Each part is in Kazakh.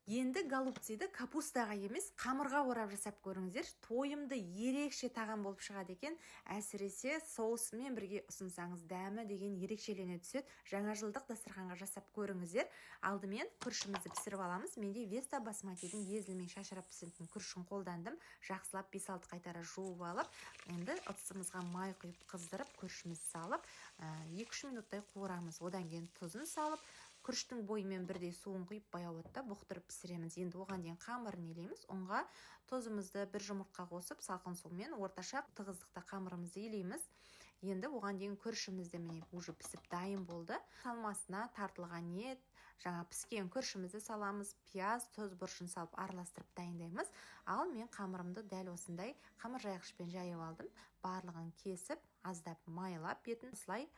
Енді голубциді капустаға емес, қамырға орап жасап көріңіздер. Тойымды ерекше тағам болып шығады екен. Әсіресе соусымен бірге ұсынсаңыз, дәмі деген ерекшелене түседі. Жаңа жылдық дастарханға жасап көріңіздер. Алдымен күрішімізді пісіріп аламыз. Менде Веста басматидің езілмен шашырап пісіретін күрішін қолдандым. Жақсылап 5-6 қайтара жуып алып, енді ыдысымызға май құйып қыздырып, күрішімізді салып, 2-3 минуттай қуырамыз. Одан кейін тұзын салып, күріштің бойымен бірдей суын құйып баяу отта бұқтырып пісіреміз. Енді оған дейін қамырын илейміз. Ұнға тұзымызды бір жұмыртқа қосып, салқын сумен орташа тығыздықта қамырымызды илейміз. Енді оған дейін күрішімізді міне уже пісіп дайын болды. Салмасына тартылған ет, жаңа піскен күрішімізді саламыз, пияз, тұз, бұршын салып араластырып дайындаймыз. Ал мен қамырымды дәл осындай қамыр жайғышпен жайып алдым. Барлығын кесіп, аздап майлап бетін, осылай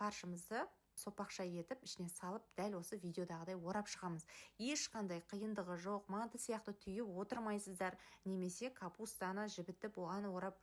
фаршымызды сопақша етіп, ішіне салып, дәл осы видеодағыдай орап шығамыз. Ешқандай қиындығы жоқ, манты сияқты түйіп отырмайсыздар, немесе капустаны жібітіп оған орап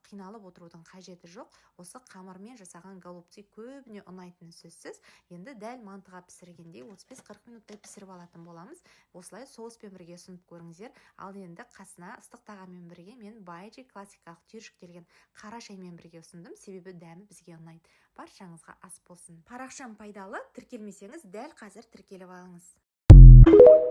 қиналып отырудың қажеті жоқ. Осы қамырмен жасаған голубцы көбіне ұнайтыны сөзсіз. Енді дәл мантыға пісіргендей 35-40 минуттай пісіріп алатын боламыз. Осылай соуспен бірге ұсынып көріңіздер. Ал енді қасына ыстық тағаммен бірге мен Байджи классикалық түйіршіктелген қара шаймен бірге ұсындым, себебі дәмі бізге ұнайды. Баршаңызға ас болсын. Парақшам пайдалы, тіркелмесеңіз дәл қазір тіркеліп алыңыз.